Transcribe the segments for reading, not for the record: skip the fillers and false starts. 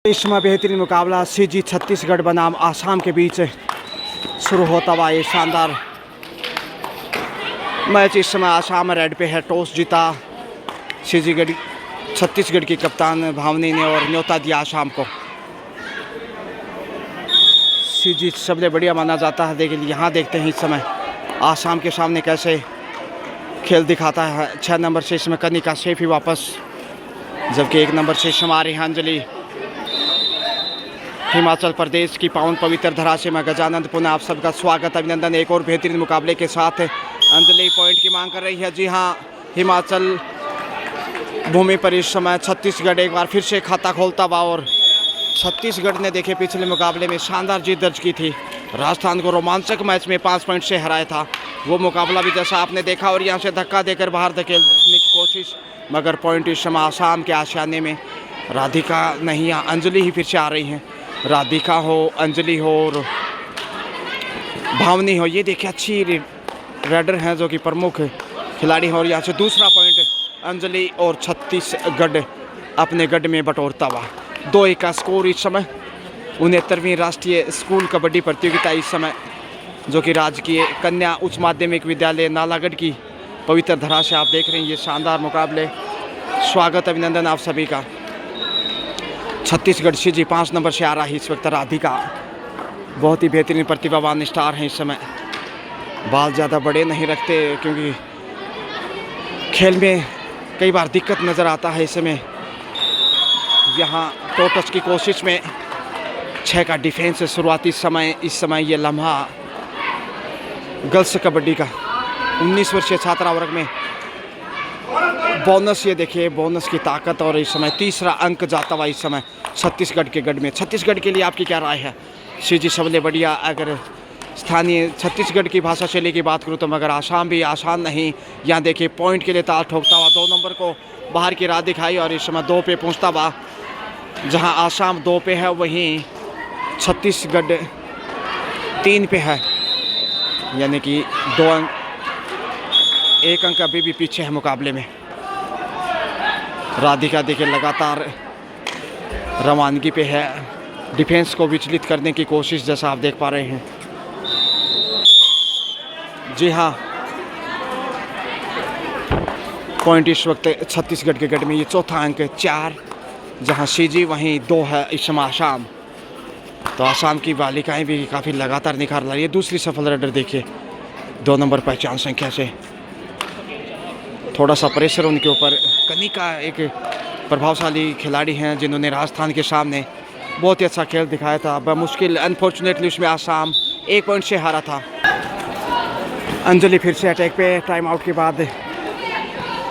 इसमें बेहतरीन मुकाबला सीजी छत्तीसगढ़ बनाम आसाम के बीच शुरू होता हुआ ये शानदार मैच। इस समय आसाम रेड पे है। टॉस जीता छत्तीसगढ़ की कप्तान भावनी ने और न्योता दिया आसाम को। सीजी सबसे बढ़िया माना जाता है, लेकिन यहाँ देखते हैं इस समय आसाम के सामने कैसे खेल दिखाता है। 6 नंबर से इसमें कनिका शेफी वापस, जबकि 1 नंबर से इसमें आ रही है अंजलि। हिमाचल प्रदेश की पावन पवित्र धरा से मैं गजानंद पुनः आप सबका स्वागत अभिनंदन। एक और बेहतरीन मुकाबले के साथ अंजलि पॉइंट की मांग कर रही है। जी हाँ, हिमाचल भूमि पर इस समय छत्तीसगढ़ एक बार फिर से खाता खोलता हुआ, और छत्तीसगढ़ ने देखे पिछले मुकाबले में शानदार जीत दर्ज की थी। राजस्थान को रोमांचक मैच में 5 पॉइंट से हराया था। वो मुकाबला भी जैसा आपने देखा, और यहाँ से धक्का देकर बाहर धकेलने की कोशिश, मगर पॉइंट इस समय आसाम के आशियाने में। राधिका नहीं, अंजलि ही फिर से आ रही हैं। राधिका हो, अंजलि हो और भावनी हो, ये देखिए अच्छी रेडर हैं जो कि प्रमुख खिलाड़ी हो। और यहाँ से दूसरा पॉइंट अंजलि और छत्तीसगढ़ अपने गढ़ में बटोरता हुआ। 2-1 का स्कोर इस समय। 69वीं राष्ट्रीय स्कूल कबड्डी प्रतियोगिता इस समय, जो कि राजकीय कन्या उच्च माध्यमिक विद्यालय नालागढ़ की पवित्र धरा से आप देख रहे हैं ये शानदार मुकाबले। स्वागत अभिनंदन आप सभी का। छत्तीसगढ़ सीजी 5 नंबर से आ रहा है इस वक्त। राधिका बहुत ही बेहतरीन प्रतिभावान स्टार हैं इस समय। बाल ज़्यादा बड़े नहीं रखते, क्योंकि खेल में कई बार दिक्कत नज़र आता है। इस समय यहाँ टो टच की कोशिश में 6 का डिफेंस शुरुआती समय। इस समय ये लम्हा गर्ल्स कबड्डी का 19 वर्षीय छात्रा वर्ग में बोनस, ये देखिए बोनस की ताकत। और इस समय तीसरा अंक जाता हुआ इस समय छत्तीसगढ़ के गढ़ में। छत्तीसगढ़ के लिए आपकी क्या राय है? सीजी सबले बढ़िया। अगर स्थानीय छत्तीसगढ़ की भाषा शैली की बात करूँ तो, मगर आसाम भी आसान नहीं। यहाँ देखिए पॉइंट के लिए ताल ठोकता हुआ 2 नंबर को बाहर की राह दिखाई, और इस समय 2 पे पहुँचता हुआ। जहाँ आसाम 2 पे है, वहीं छत्तीसगढ़ 3 पे है, यानी कि 2 अंक, 1 अंक अभी भी पीछे है मुकाबले में। राधिका देखिए लगातार रवानगी पे है, डिफेंस को विचलित करने की कोशिश, जैसा आप देख पा रहे हैं। जी हाँ, पॉइंट इस वक्त छत्तीसगढ़ के गढ़ में। ये चौथा अंक 4, जहाँ सीजी वहीं 2 है इस समय आसाम। तो आसाम की बालिकाएं भी काफ़ी लगातार निखार ला रही है। दूसरी सफल रेडर देखिए 2 नंबर पहचान संख्या से। थोड़ा सा प्रेशर उनके ऊपर। कनिका एक प्रभावशाली खिलाड़ी हैं, जिन्होंने राजस्थान के सामने बहुत ही अच्छा खेल दिखाया था। बमुश्किल अनफॉर्चुनेटली उसमें आसाम 1 पॉइंट से हारा था। अंजलि फिर से अटैक पे टाइम आउट के बाद,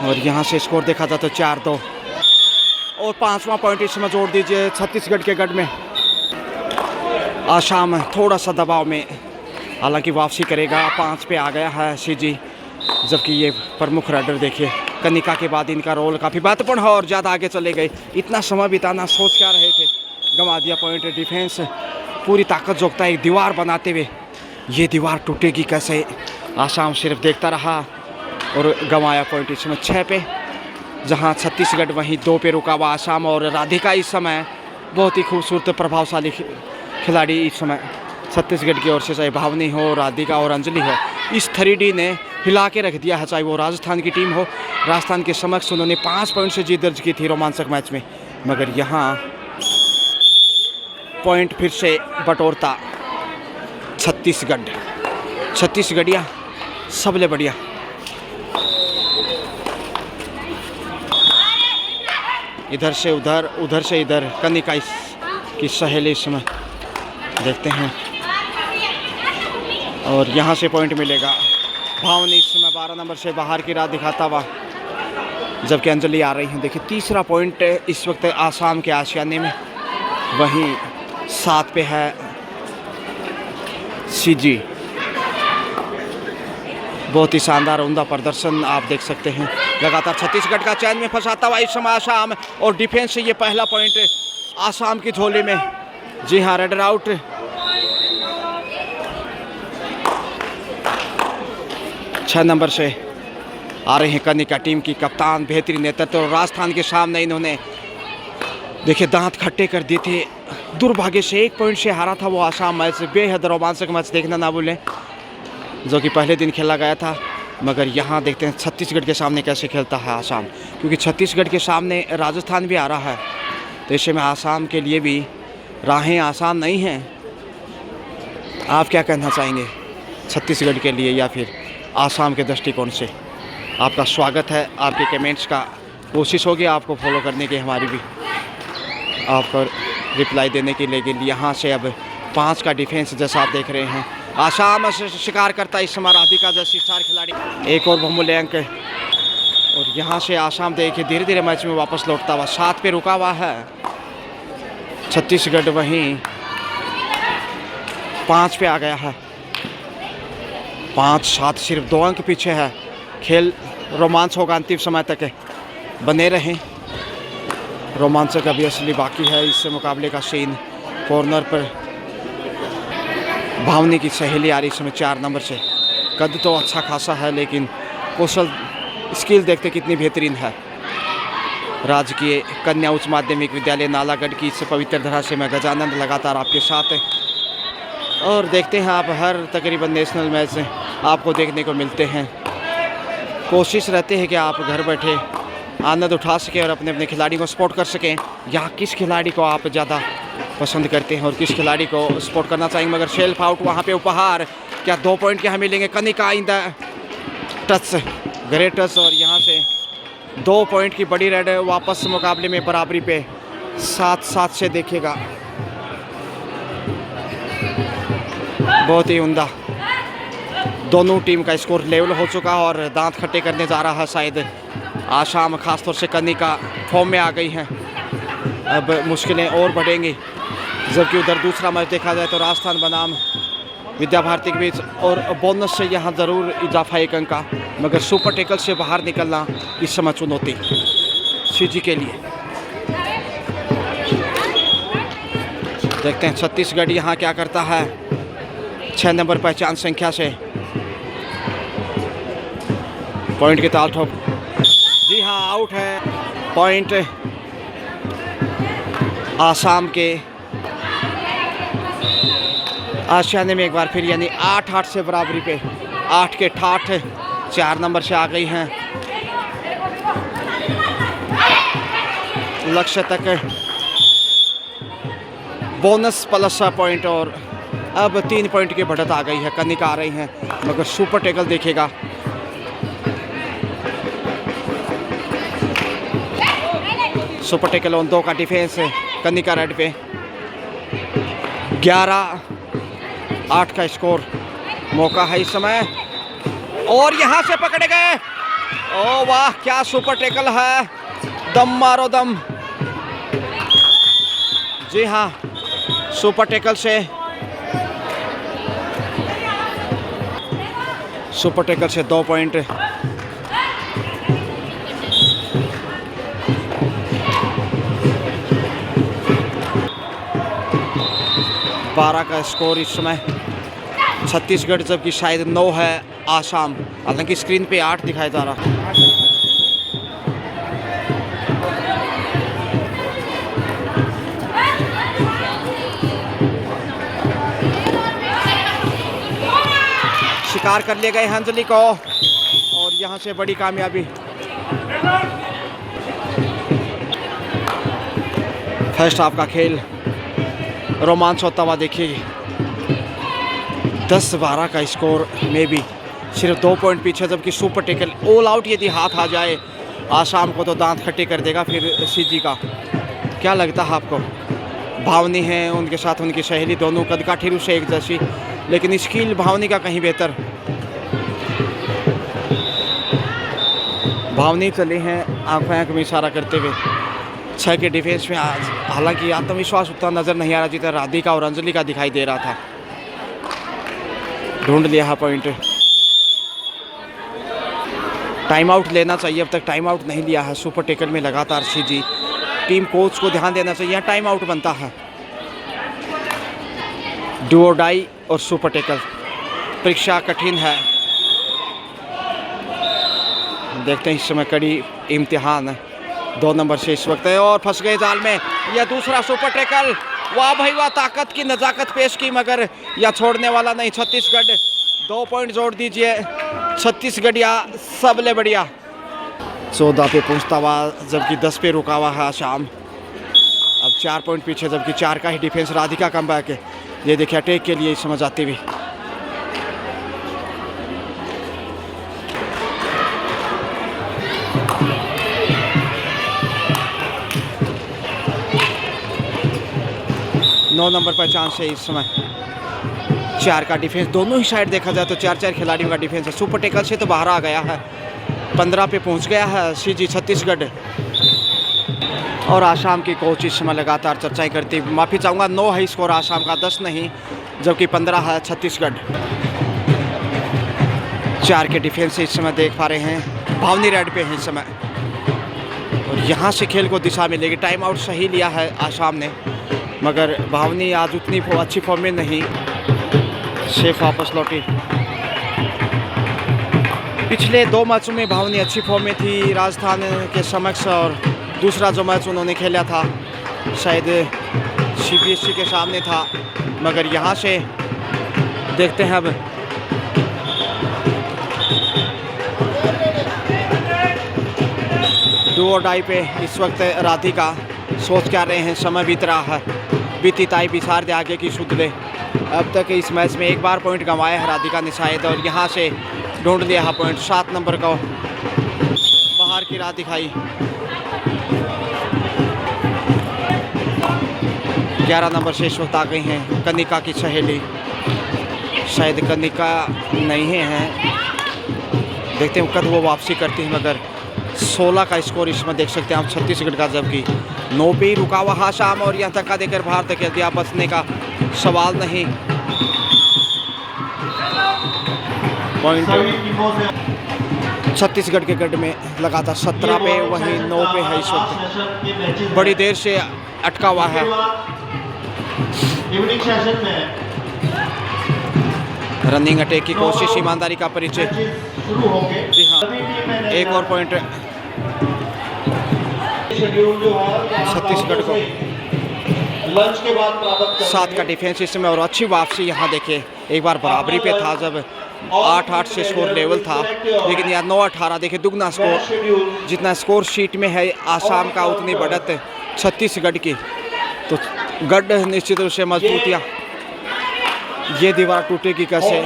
और यहाँ से स्कोर देखा था तो 4-2। और 5वां पॉइंट इसमें जोड़ दीजिए छत्तीसगढ़ के गढ़ में। आसाम थोड़ा सा दबाव में, हालांकि वापसी करेगा। 5 पे आ गया है सीजी, जबकि ये प्रमुख राइडर देखिए कनिका के बाद इनका रोल काफ़ी महत्वपूर्ण है, और ज़्यादा आगे चले गए। इतना समय बिताना सोच क्या रहे थे, गंवा दिया पॉइंट। डिफेंस पूरी ताकत जोगता है एक दीवार बनाते हुए। ये दीवार टूटेगी कैसे, आसाम सिर्फ देखता रहा और गंवाया पॉइंट इस समय 6 पे, जहाँ छत्तीसगढ़ वहीं 2 पे रुका हुआ आसाम। और राधिका इस समय बहुत ही खूबसूरत प्रभावशाली खिलाड़ी इस समय छत्तीसगढ़ की ओर से, चाहे भावनी हो, राधिका और अंजलि हो, इस 3D ने हिला के रख दिया है। चाहे वो राजस्थान की टीम हो, राजस्थान के समक्ष उन्होंने 5 पॉइंट से जीत दर्ज की थी रोमांचक मैच में, मगर यहाँ पॉइंट फिर से बटोरता छत्तीसगढ़। छत्तीसगढ़िया सबले बढ़िया। इधर से उधर, उधर से इधर, कनिका की सहेली इसमें देखते हैं, और यहाँ से पॉइंट मिलेगा। भावनी इस समय 12 नंबर से बाहर की राह दिखाता हुआ, जबकि अंजलि आ रही है। देखिए तीसरा पॉइंट इस वक्त आसाम के आशियाने में, वहीं 7 पे है सीजी। बहुत ही शानदार उम्दा प्रदर्शन आप देख सकते हैं। लगातार छत्तीसगढ़ का चैन में फंसाता हुआ इस समय आसाम, और डिफेंस से ये पहला पॉइंट आसाम की झोली में। जी हाँ, रेडर आउट। छह नंबर से आ रही हैं कनिका टीम की कप्तान, बेहतरीन नेतृत्व। राजस्थान के सामने इन्होंने देखिए दांत खट्टे कर दिए थे। दुर्भाग्य से 1 पॉइंट से हारा था वो आसाम मैच। बेहद रोमांचक मैच देखना ना भूलें, जो कि पहले दिन खेला गया था। मगर यहाँ देखते हैं छत्तीसगढ़ के सामने कैसे खेलता है आसाम, क्योंकि छत्तीसगढ़ के सामने राजस्थान भी आ रहा है। तो ऐसे में आसाम के लिए भी राहें आसान नहीं हैं। आप क्या कहना चाहेंगे छत्तीसगढ़ के लिए या फिर आसाम के दृष्टिकोण से? आपका स्वागत है, आपके कमेंट्स का कोशिश होगी आपको फॉलो करने की, हमारी भी आपको रिप्लाई देने की। लेकिन यहाँ से अब 5 का डिफेंस जैसा आप देख रहे हैं, आसाम शिकार करता है इस समय राधिका जैसी स्टार खिलाड़ी। एक और बहुमूल्य अंक, और यहाँ से आसाम देखिए धीरे धीरे मैच में वापस लौटता हुआ 7 पे रुका हुआ है। छत्तीसगढ़ वहीं 5 पे आ गया है। 5-7 सिर्फ 2 अंक पीछे है। खेल रोमांच होगा अंतिम समय तक, बने रहें। रोमांचक अभी असली बाकी है इस मुकाबले का सीन। कॉर्नर पर भावनी की सहेली आ रही इस समय 4 नंबर से। कद तो अच्छा खासा है, लेकिन कौशल स्किल देखते कितनी बेहतरीन है। राजकीय कन्या उच्च माध्यमिक विद्यालय नालागढ़ की इस पवित्र धरा से मैं गजानंद लगातार आपके साथ है। और देखते हैं आप हर तकरीबन नेशनल मैच आपको देखने को मिलते हैं। कोशिश रहते हैं कि आप घर बैठे आनंद उठा सकें और अपने अपने खिलाड़ी को सपोर्ट कर सकें। या किस खिलाड़ी को आप ज़्यादा पसंद करते हैं और किस खिलाड़ी को सपोर्ट करना चाहेंगे। मगर सेल्फ आउट वहाँ पे उपहार क्या 2 पॉइंट क्या हमें मिलेंगे। Kanika in the touch, great touch, और यहाँ से 2 पॉइंट की बड़ी रेड वापस मुकाबले में बराबरी पे 7-7 से देखिएगा। बहुत ही उम्दा दोनों टीम का स्कोर लेवल हो चुका और दांत खट्टे करने जा रहा है शायद आसाम। खासतौर से कनिका फॉर्म में आ गई हैं, अब मुश्किलें और बढ़ेंगी। जबकि उधर दूसरा मैच देखा जाए तो राजस्थान बनाम विद्या भारती के बीच, और बोनस से यहाँ ज़रूर इजाफा 1 अंक का। मगर सुपर टेकल से बाहर निकलना इस समय चुनौती सीजी के लिए। देखते हैं छत्तीसगढ़ यहाँ क्या करता है। 6 नंबर पहचान संख्या से पॉइंट की ताल ठोक, जी हाँ आउट है। पॉइंट आसाम के आशियाने में एक बार फिर, यानी 8-8 से बराबरी पे 8 के 8 4 नंबर से आ गई हैं। लक्ष्य तक बोनस प्लस पॉइंट, और अब 3 पॉइंट की बढ़त आ गई है। कनिका आ रही हैं, मगर सुपर टेकल देखेगा। सुपर टेकल ऑन 2 का डिफेंस है। कनिका रेड पे 11-8 का स्कोर। मौका है इस समय, और यहाँ से पकड़े गए। ओ वाह, क्या सुपर टेकल है। दम मारो दम। जी हाँ, सुपर टेकल से 2 पॉइंट। बारह का स्कोर इस समय छत्तीसगढ़, जबकि शायद 9 है आसाम। हालांकि स्क्रीन पे 8 दिखाई जा रहा। शिकार कर लिए गए अंजलि को, और यहाँ से बड़ी कामयाबी। फर्स्ट हाफ का खेल रोमांच होता हुआ देखिए। 10-12 का स्कोर में भी सिर्फ 2 पॉइंट पीछे, जबकि सुपर टेकल ऑल आउट यदि हाथ आ जाए आसाम को तो दांत खट्टे कर देगा फिर सीजी का। क्या लगता है आपको? भावनी है, उनके साथ उनकी सहेली, दोनों कद काठिरू से एक जैसी, लेकिन स्किल भावनी का कहीं बेहतर। भावनी चले हैं आंख में इशारा करते हुए 6 के डिफेंस में। आज हालांकि आत्मविश्वास उतना नज़र नहीं आ रहा जितना राधिका और अंजलि का दिखाई दे रहा था। ढूंढ लिया है पॉइंट। टाइम आउट लेना चाहिए, अब तक टाइम आउट नहीं लिया है सुपर टेकल में लगातार सीजी। टीम कोच को ध्यान देना चाहिए, टाइम आउट बनता है। डू और डाई और सुपर टेकल, परीक्षा कठिन है। देखते हैं इस समय कड़ी इम्तिहान 2 नंबर से इस वक्त है और फंस गए जाल में। यह दूसरा सुपर टैकल, वाह भाई वाह, ताकत की नजाकत पेश की मगर यह छोड़ने वाला नहीं। छत्तीसगढ़ 2 पॉइंट जोड़ दीजिए। छत्तीसगढ़िया सबले बढ़िया 14 पे पहुंचता हुआ, जबकि 10 पे रुका हुआ है आसाम। अब 4 पॉइंट पीछे, जबकि 4 का ही डिफेंस। राधिका कमबैक है, ये देखिए अटैक के लिए समझ आती हुई। नौ नंबर पर चांस है इस समय। 4 का डिफेंस, दोनों ही साइड देखा जाए तो 4-4 खिलाड़ियों का डिफेंस है। सुपर टैकल से तो बाहर आ गया है। 15 पे पहुंच गया है सीजी छत्तीसगढ़। और आसाम की कोच इस समय लगातार चर्चाएं करती। माफ़ी चाहूँगा, 9 है स्कोर आसाम का, 10 नहीं, जबकि 15 है छत्तीसगढ़। 4 के डिफेंस से इस समय देख पा रहे हैं भावनी रेड पे है इस समय। और यहाँ से खेल को दिशा मिलेगी। टाइम आउट सही लिया है आसाम ने, मगर भावनी आज उतनी अच्छी फॉर्म में नहीं। शेफ वापस लौटी। पिछले 2 मैचों में भावनी अच्छी फॉर्म में थी राजस्थान के समक्ष, और दूसरा जो मैच उन्होंने खेला था शायद CBSE के सामने था। मगर यहाँ से देखते हैं अब। डू और डाई पे इस वक्त राधिका सोच क्या रहे हैं। समय बीत रहा है, बीती ताई बिसार दे आगे की शुद्ध ले। अब तक इस मैच में 1 बार पॉइंट गंवाया है राधिका ने शायद, और यहाँ से ढूंढ लिया है पॉइंट। 7 नंबर का बाहर की राह दिखाई। 11 नंबर से इस वक्त आ गई हैं कनिका की सहेली, शायद कनिका नहीं है, देखते हैं कद वो वापसी करती है। मगर 16 का स्कोर इसमें देख सकते हैं आप छत्तीसगढ़ का, जबकि 9 पे ही रुका हुआ आसाम। और यहाँ धक्का देकर बाहर धकेल दिया, बचने का सवाल नहीं। पॉइंट छत्तीसगढ़ के गढ़ में लगातार 17 पे, वहीं 9 पे है इस वक्त। बड़ी देर से अटका हुआ है। रनिंग अटैक की कोशिश, ईमानदारी का परिचय। जी हाँ, एक और पॉइंट छत्तीसगढ़ को। लंच के बाद 7 का डिफेंस इसमें, और अच्छी वापसी। यहाँ देखिए एक बार बराबरी पे था जब 8-8 से स्कोर लेवल था, लेकिन यार 9-18 देखिए दुगना स्कोर। जितना स्कोर शीट में है आसाम का, उतनी बढ़त छत्तीसगढ़ की। तो गढ़ निश्चित रूप से मजबूतियाँ। ये दीवार टूटेगी कैसे।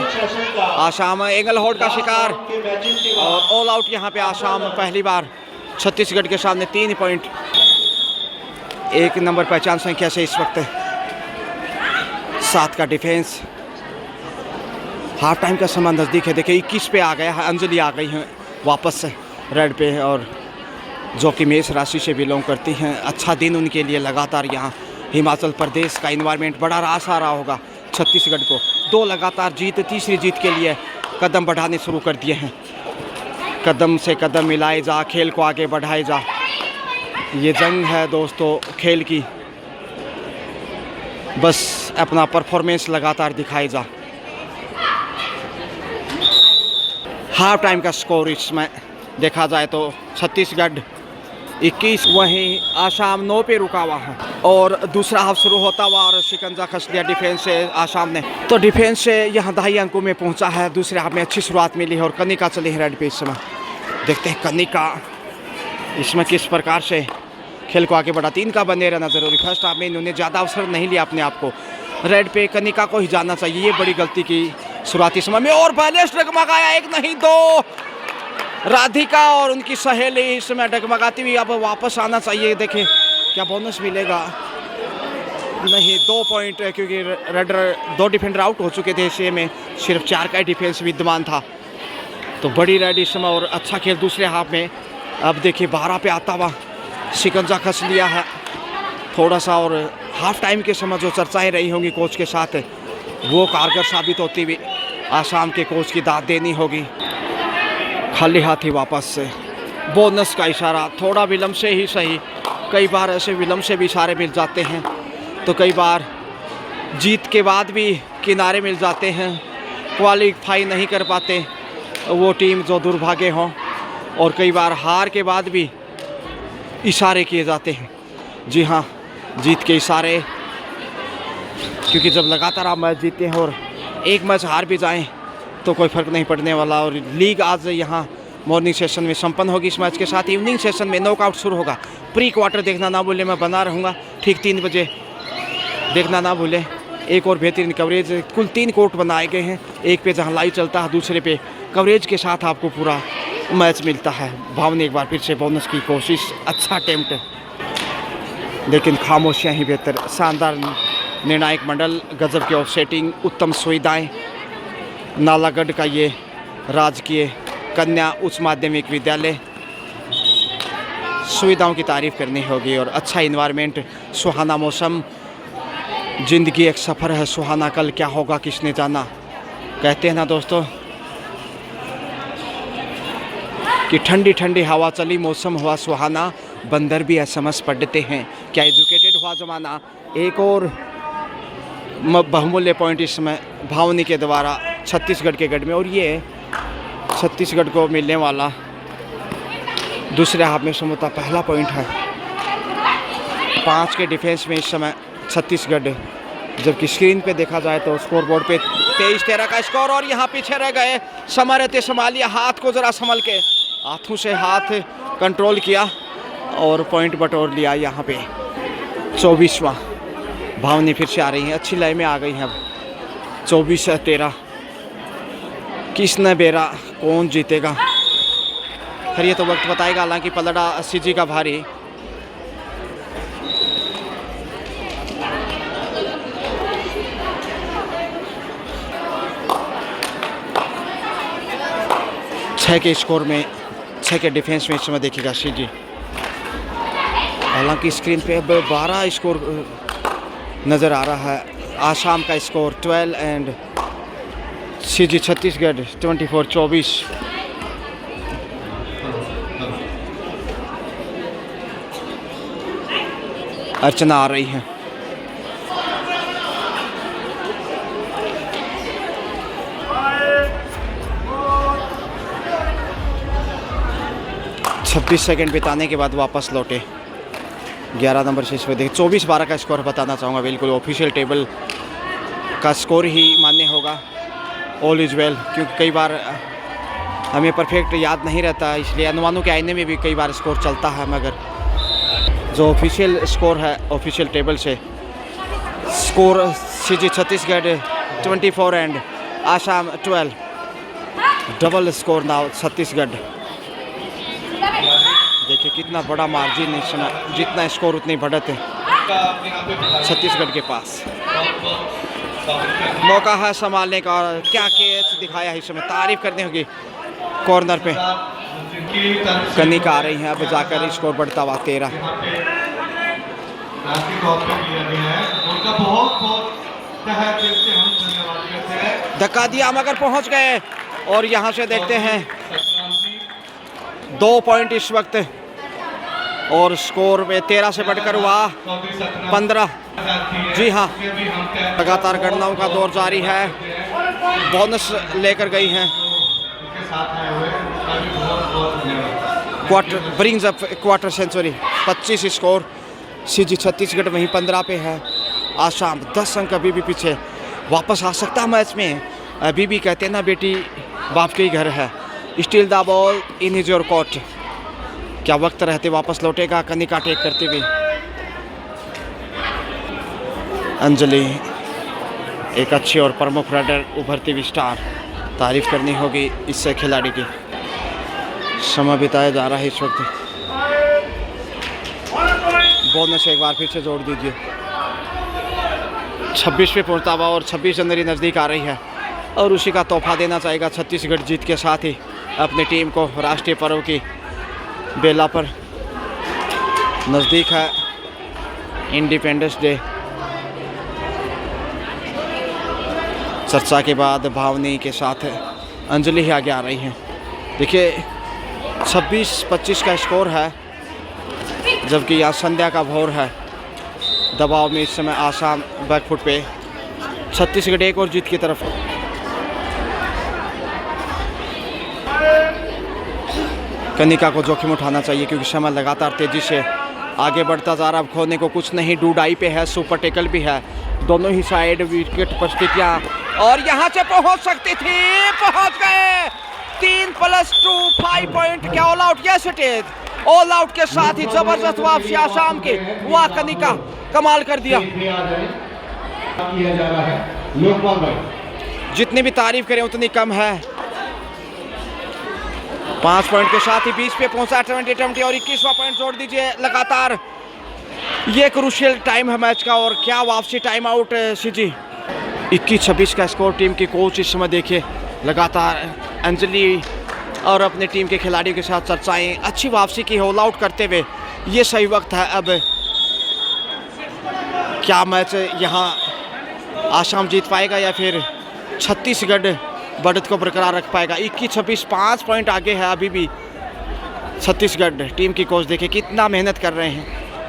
आसाम एंगल होल्ड का शिकार, और ऑल आउट यहाँ पे आसाम पहली बार छत्तीसगढ़ के सामने। 3 पॉइंट। 1 नंबर पहचान संख्या से इस वक्त 7 का डिफेंस। हाफ टाइम का समय नज़दीक है। देखिए 21 पे आ गया है, अंजलि आ गई हैं वापस से रेड पे, और जो कि मेष राशि से बिलोंग करती हैं। अच्छा दिन उनके लिए लगातार। यहाँ हिमाचल प्रदेश का इन्वायरमेंट बड़ा रास आ रहा होगा छत्तीसगढ़ को। 2 लगातार जीत, तीसरी जीत के लिए कदम बढ़ाने शुरू कर दिए हैं। कदम से कदम मिलाए जा, खेल को आगे बढ़ाए जा। ये जंग है दोस्तों खेल की, बस अपना परफॉर्मेंस लगातार दिखाए जा। हाफ टाइम का स्कोर इसमें देखा जाए तो छत्तीसगढ़ 21, वहीं आसाम 9 पे रुका हुआ है। और दूसरा हाफ शुरू होता हुआ और शिकंजा कस लिया डिफेंस से आसाम ने। तो डिफेंस से यहाँ 2.5 अंकों में पहुँचा है। दूसरे हाफ में अच्छी शुरुआत मिली है और कनिका चली है रेड पे इस समय। देखते हैं कनिका इसमें किस प्रकार से खेल को आगे बढ़ा। 3 का बने रहना जरूरी। फर्स्ट हाफ में इन्होंने ज़्यादा अवसर नहीं लिया अपने आप को। रेड पे कनिका को ही जाना चाहिए, ये बड़ी गलती की शुरुआती समय में। और पहले डगमगाया, 1 नहीं 2। राधिका और उनकी सहेली इस समय डगमगाती हुई अब वापस आना चाहिए। देखें क्या बोनस मिलेगा। नहीं, 2 पॉइंट, क्योंकि रेड 2 डिफेंडर आउट हो चुके थे। इसे में सिर्फ 4 का डिफेंस विद्यमान था। तो बड़ी रेड इस समय और अच्छा खेल दूसरे हाफ में। अब देखिए 12 पे आता हुआ शिकंजा कस लिया है थोड़ा सा। और हाफ टाइम के समय जो चर्चाएं रही होंगी कोच के साथ, वो कारगर साबित होती हुई आसाम के कोच की दाद देनी होगी। खाली हाथ ही वापस से बोनस का इशारा, थोड़ा विलम्ब से ही सही। कई बार ऐसे विलम्ब से भी इशारे मिल जाते हैं, तो कई बार जीत के बाद भी किनारे मिल जाते हैं। क्वालिफाई नहीं कर पाते वो टीम जो दुर्भाग्य हों, और कई बार हार के बाद भी इशारे किए जाते हैं। जी हाँ, जीत के इशारे, क्योंकि जब लगातार आप मैच जीतते हैं और एक मैच हार भी जाएं तो कोई फ़र्क नहीं पड़ने वाला। और लीग आज यहाँ मॉर्निंग सेशन में संपन्न होगी। इस मैच के साथ इवनिंग सेशन में नॉकआउट शुरू होगा। प्री क्वार्टर देखना ना भूलें, मैं बना रहूँगा ठीक 3 बजे, देखना ना भूलें। एक और बेहतरीन कवरेज, कुल 3 कोर्ट बनाए गए हैं, एक पे जहाँ लाइव चलता है, दूसरे पे कवरेज के साथ आपको पूरा मैच मिलता है। भाव ने एक बार फिर से बोनस की कोशिश, अच्छा अटेम्प्ट, लेकिन खामोशियाँ ही बेहतर। शानदार निर्णायक मंडल, गजब की ऑफसेटिंग, उत्तम सुविधाएं। नालागढ़ का ये राजकीय कन्या उच्च माध्यमिक विद्यालय, सुविधाओं की तारीफ करनी होगी और अच्छा इन्वायरमेंट, सुहाना मौसम। ज़िंदगी एक सफ़र है सुहाना, कल क्या होगा किसने जाना। कहते हैं ना दोस्तों कि ठंडी ठंडी हवा चली, मौसम हुआ सुहाना, बंदर भी एसएमएस पढ़ते हैं, क्या एजुकेटेड हुआ ज़माना। एक और बहुमूल्य पॉइंट इस समय भावनी के द्वारा छत्तीसगढ़ के गढ़ में, और ये छत्तीसगढ़ को मिलने वाला दूसरे हाफ में समूता पहला पॉइंट है। 5 के डिफेंस में इस समय छत्तीसगढ़, जबकि स्क्रीन पे देखा जाए तो स्कोर बोर्ड पे 23-13 का स्कोर। और यहाँ पीछे रह गए, समरते संभालिया, हाथ को ज़रा संभल के, हाथों से हाथ कंट्रोल किया और पॉइंट बटोर लिया। यहाँ पे 24वां, भावनी फिर से आ रही है, अच्छी लय में आ गई हैं। अब 24-13, किसने बेरा, कौन जीतेगा, खैर ये तो वक्त बताएगा। हालांकि पलड़ा सीजी का भारी, छः के स्कोर में, 6 के डिफेंस में इस समय देखिएगा सीजी। हालांकि स्क्रीन पे अब 12 स्कोर नज़र आ रहा है। आसाम का स्कोर 12 एंड सीजी छत्तीसगढ़ 24-24। अर्चना आ रही है, छब्बीस सेकेंड बिताने के बाद वापस लौटे। 11 नंबर से इसमें देखिए 24-12 का स्कोर बताना चाहूँगा। बिल्कुल ऑफिशियल टेबल का स्कोर ही मान्य होगा। ऑल इज़ वेल, क्योंकि कई बार हमें परफेक्ट याद नहीं रहता, इसलिए अनुमानों के आईने में भी कई बार स्कोर चलता है। मगर जो ऑफिशियल स्कोर है ऑफिशियल टेबल से, score CG Chhattisgarh 24 and Assam 12, double score now Chhattisgarh. देखिए कितना बड़ा मार्जिन इस समय, जितना स्कोर उतनी बढ़त है छत्तीसगढ़ के पास। मौका है संभालने का, और क्या कैच दिखाया है इस समय, तारीफ करनी होगी। कॉर्नर पे कनिका आ रही हैं, अब जाकर स्कोर बढ़ता हुआ 13। धक्का दिया मगर पहुंच गए, और यहाँ से देखते हैं 2 पॉइंट इस वक्त, और स्कोर में 13 से बढ़कर हुआ 15। जी हाँ, लगातार गणनाओं का दौर जारी है, बोनस लेकर गई हैं। Quarter brings up quarter century, 25 score. CG Chhattisgarh वहीं 15 पे है। आसाम 10 अंक अभी भी पीछे, वापस आ सकता है मैच में। अभी भी कहते हैं ना बेटी बाप के ही घर है। Steel the ball in is your court, क्या वक्त रहते वापस लौटेगा कनिका टेक करते हुए। अंजलि एक अच्छी और प्रमुख राइडर, उभरती हुई स्टार, तारीफ करनी होगी इससे खिलाड़ी की। समय बिताया जा रहा है इस वक्त। बोनस एक बार फिर से जोड़ दीजिए। 26 पे पहुंचता हुआ और 26 जनवरी नज़दीक आ रही है, और उसी का तोहफा देना चाहेगा छत्तीसगढ़ जीत के साथ ही अपनी टीम को। राष्ट्रीय पर्व की बेला पर नज़दीक है इंडिपेंडेंस डे। चर्चा के बाद भावनी के साथ अंजलि ही आगे आ रही हैं। देखिए 26-25 का स्कोर है, जबकि यहाँ संध्या का भोर है। दबाव में इस समय आसाम बैकफुट पे, छत्तीसगढ़ एक और जीत की तरफ। कनिका को जोखिम उठाना चाहिए क्योंकि समय लगातार तेजी से आगे बढ़ता जा रहा। अब खोने को कुछ नहीं, डूडाई पे है, सुपर टेकल भी है, दोनों ही साइड विकेट परिस्थितियाँ, और यहाँ से पहुँच सकती थी, पहुँच गए। 3+2 5 पॉइंट, क्या all out? Yes it is all out के साथ ही जबरदस्त वापसी आसाम की। वाह कनिका, कमाल कर दिया। जितनी भी तारीफ करें उतनी कम है। 5 पॉइंट के साथ ही 20 पे पहुंचा, 20 और 21वां पॉइंट जोड़ दीजिए लगातार। ये क्रूशियल टाइम है मैच का, और क्या वापसी टाइम आउट सीजी। 21-26 का स्कोर। टीम की कोच इस समय देखिए लगातार अंजलि और अपने टीम के खिलाड़ियों के साथ चर्चाएं, अच्छी वापसी की ऑल आउट करते हुए। ये सही वक्त है। अब क्या मैच यहाँ आसाम जीत पाएगा या फिर छत्तीसगढ़ बढ़त को बरकरार रख पाएगा? 21-26 5 पॉइंट आगे है अभी भी छत्तीसगढ़। टीम की कोच देखे कितना मेहनत कर रहे हैं,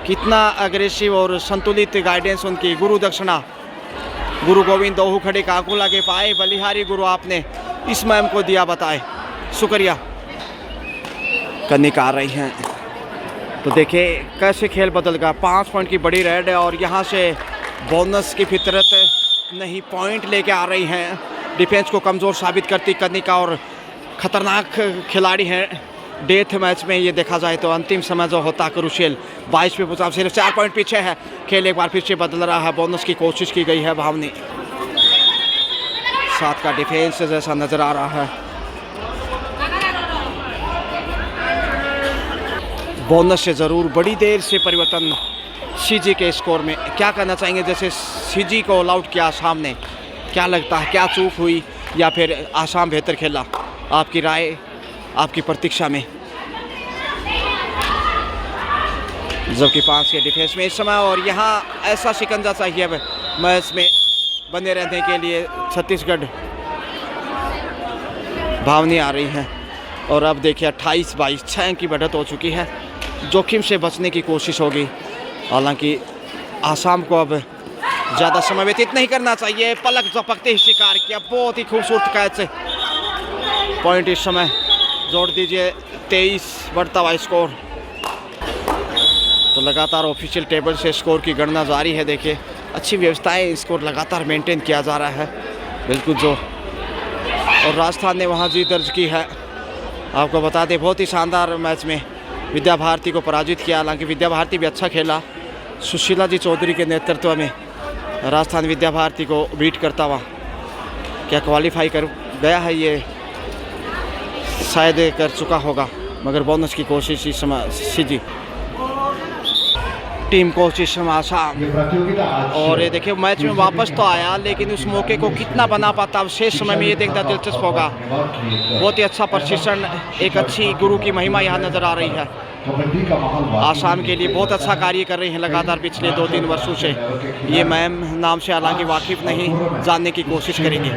कितना अग्रेसिव और संतुलित गाइडेंस उनकी। गुरु दक्षिणा गुरु गोविंद दोहू खड़े काकू लगे पाए, बलिहारी गुरु आपने इस मैम को दिया, बताए, शुक्रिया। कनिका आ रही हैं तो देखिए कैसे खेल बदल गया। 5 पॉइंट की बड़ी रेड है, और यहाँ से बोनस की फितरत नहीं, पॉइंट लेके आ रही हैं। डिफेंस को कमज़ोर साबित करती कनिका, और ख़तरनाक खिलाड़ी हैं डेथ मैच में। ये देखा जाए तो अंतिम समय जो होता क्रूशियल 22 पे पहुंचा, सिर्फ 4 पॉइंट पीछे है। खेल एक बार फिर से बदल रहा है, बोनस की कोशिश की गई है भावनी। 7 का डिफेंस जैसा नज़र आ रहा है। बोनस से ज़रूर बड़ी देर से परिवर्तन सीजी के स्कोर में। क्या कहना चाहेंगे, जैसे सीजी को ऑल आउट किया आसाम ने, क्या लगता है क्या चूक हुई या फिर आसाम बेहतर खेला? आपकी राय, आपकी प्रतीक्षा में। जबकि 5 के डिफेंस में इस समय, और यहाँ ऐसा शिकंजा चाहिए अब मैच में बने रहने के लिए। छत्तीसगढ़ भावनी आ रही हैं, और अब देखिए 28-22 6 की बढ़त हो चुकी है। जोखिम से बचने की कोशिश होगी, हालांकि आसाम को अब ज़्यादा समय व्यतीत नहीं करना चाहिए। पलक झपकते ही शिकार किया, बहुत ही खूबसूरत कैच से पॉइंट इस समय जोड़ दीजिए। 23 बढ़ता हुआ स्कोर। तो लगातार ऑफिशियल टेबल से स्कोर की गणना जारी है। देखिए अच्छी व्यवस्थाएं, स्कोर लगातार मेंटेन किया जा रहा है बिल्कुल जो, और राजस्थान ने वहां जीत दर्ज की है। आपको बता दें बहुत ही शानदार मैच में विद्या भारती को पराजित किया। हालांकि विद्या भारती भी अच्छा खेला, सुशीला जी चौधरी के नेतृत्व में राजस्थान विद्या भारती को बीट करता हुआ क्या क्वालिफाई कर गया है, ये शायद कर चुका होगा। मगर बोनस की कोशिश इस समय सीजी टीम कोच इस समय आसाम, और ये देखिए मैच में वापस तो आया, लेकिन उस मौके को कितना बना पाता शेष समय में ये देखना दिलचस्प होगा। बहुत ही अच्छा प्रशिक्षण, एक अच्छी गुरु की महिमा यहाँ नज़र आ रही है। आसाम के लिए बहुत अच्छा कार्य कर रही हैं लगातार पिछले 2-3 वर्षों से। ये मैम नाम से हालांकि वाकिफ नहीं, जानने की कोशिश करेंगे।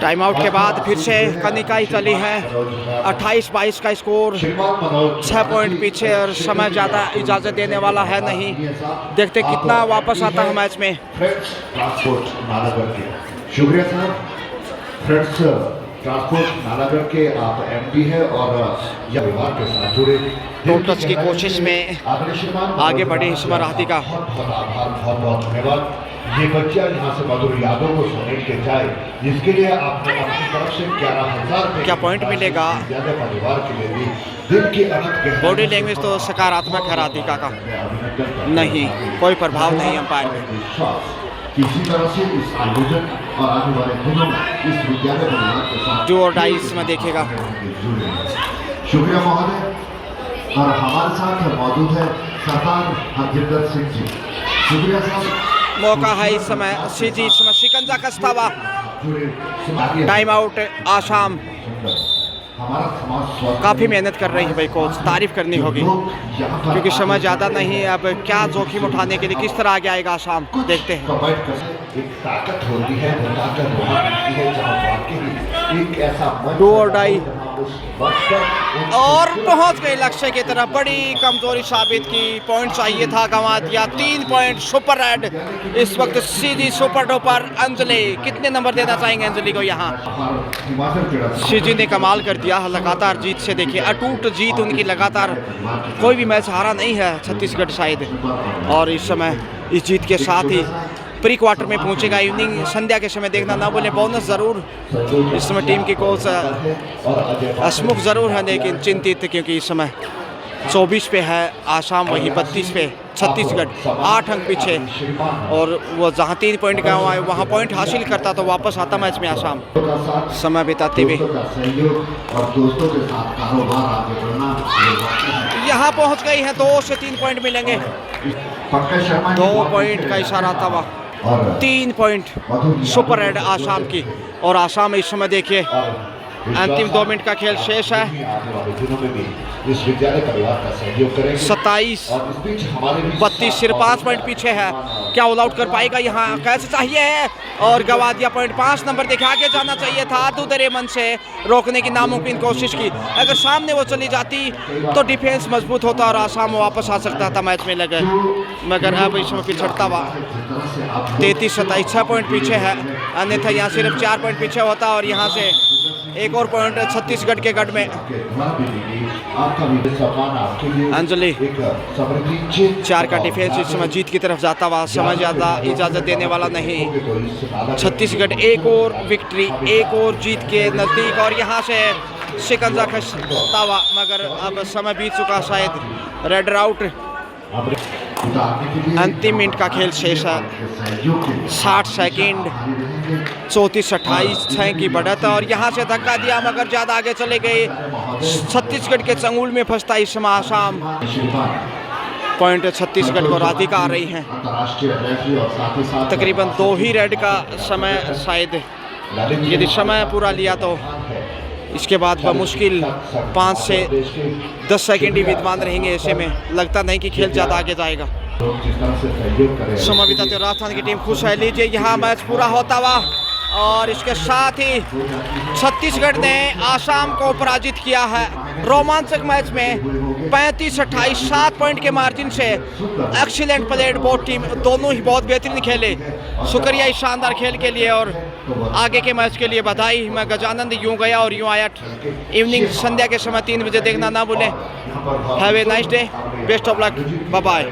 टाइम आउट के बाद फिर से कनिका ही चली है। 28-22 का स्कोर, 6 पॉइंट पीछे, और समय ज़्यादा इजाज़त देने वाला है नहीं। देखते कितना वापस आता है मैच में। शुक्रिया साहब। फ्रेंड्स ट्रांसपोर्ट नालागढ़ के आप एमडी है, और यह विभाग के साथ जुड़े नो टच की कोशिश में आगे बढ़े इस बार राधिका। बहुत आभार, बहुत बहुत धन्यवाद। ये बच्चा यहाँ से मधुर यादों को समेट के जाए, जिसके लिए आपने अपनी तरफ से 11,000 क्या पॉइंट मिलेगा? परिवार के लिए भी दिल की अनंत बॉडी लैंग्वेज तो सकारात्मक है राधिका का, नहीं कोई प्रभाव नहीं अंपायर में। किसी तरह से इस आयोजन और आने वाले दिनों में इस विद्यालय परिवार के साथ जो और डाई इसमें देखेगा। शुक्रिया महोदय। और हमारे साथ मौजूद है सरदार हरजिंदर सिंह जी। शुक्रिया साहब। मौका है इस समय सीजी, इस समय शिकंजा कसता हुआ। Time out Assam. काफ़ी मेहनत कर रही है भाई कोच, तारीफ करनी होगी क्योंकि समय ज़्यादा नहीं है। अब क्या जोखिम उठाने के लिए किस तरह आगे आएगा आसाम, देखते हैं। एक ताकत होती है, वो ताकत वहाँ मिलती है जहाँ वाकई एक ऐसा डू और डाई और पहुंच गए लक्ष्य की तरफ। बड़ी कमजोरी साबित की, पॉइंट चाहिए था, गंवा दिया। 3 पॉइंट सुपर रेड इस वक्त सीधी सुपर डुपर। अंजलि कितने नंबर देना चाहेंगे अंजलि को यहाँ? सीजी ने कमाल कर दिया लगातार जीत से। देखिए अटूट जीत उनकी लगातार, कोई भी मैच हारा नहीं है छत्तीसगढ़ शायद। और इस समय इस जीत के साथ ही प्री क्वार्टर में पहुंचेगा। इवनिंग संध्या के समय देखना ना बोले, बोनस जरूर। इस समय टीम की कोच हसमुख जरूर है लेकिन चिंतित, क्योंकि इस समय 24 पे है आसाम, वही 32 पे छत्तीसगढ़, 8 अंक पीछे। और वो जहाँ 3 पॉइंट गंवा है वहाँ पॉइंट हासिल करता तो वापस आता मैच में आसाम। समय बिताते हुए यहाँ पहुँच गई है। 2 से 3 पॉइंट मिलेंगे। 2 पॉइंट का इशारा था वह। 3 पॉइंट सुपर रेड आसाम की। और आसाम इस समय देखिए अंतिम 2 मिनट का खेल शेष है। 27 32 सिर्फ 5 पॉइंट पीछे है। क्या ऑल आउट कर पाएगा यहाँ? कैसे चाहिए है और गवा दिया पॉइंट। 5 नंबर देखे, आगे जाना चाहिए था। दुदरे मन से रोकने की नामुमकिन कोशिश की। अगर सामने वो चली जाती तो डिफेंस मजबूत होता और आसाम वापस आ सकता था मैच में लगे, मगर अब इसमें पिछड़ता हुआ 33-27 6 पॉइंट पीछे है। अन्यथा यहाँ सिर्फ 4 पॉइंट पीछे होता और यहाँ से एक और पॉइंट छत्तीसगढ़ के गढ़ में। अंजलि 4 का डिफेंस इस समय जीत की तरफ जाता हुआ। समय ज़्यादा इजाज़त देने वाला नहीं। छत्तीसगढ़ एक और विक्ट्री, एक और जीत के नज़दीक। और यहाँ से शिकंजा कसता हुआ, मगर अब समय बीत चुका शायद। Raider out. अंतिम मिनट का खेल शेष है। 60 सेकंड, 34-28 6 की बढ़त। और यहाँ से धक्का दिया मगर ज़्यादा आगे चले गए। छत्तीसगढ़ के चंगुल में फंसता इस समय आसाम। पॉइंट छत्तीसगढ़ को राधिका आ रही हैं। तकरीबन 2 ही रेड का समय शायद, यदि समय पूरा लिया तो इसके बाद मुश्किल 5 से 10 सेकंड ही विद्यमान रहेंगे। ऐसे में लगता नहीं कि खेल ज़्यादा आगे जाएगा। समय बिताते राजस्थान की टीम खुश है। लीजिए यहाँ मैच पूरा होता हुआ और इसके साथ ही छत्तीसगढ़ ने आसाम को पराजित किया है रोमांचक मैच में 35-28 7 पॉइंट के मार्जिन से। एक्सीलेंट प्लेड बोथ टीम, दोनों ही बहुत बेहतरीन खेले। शुक्रिया इस शानदार खेल के लिए और आगे के मैच के लिए बधाई। मैं गजानंद यूँ गया और यूँ आया। इवनिंग संध्या के समय 3 बजे देखना ना भूलें। Have a nice day, best of luck, bye bye.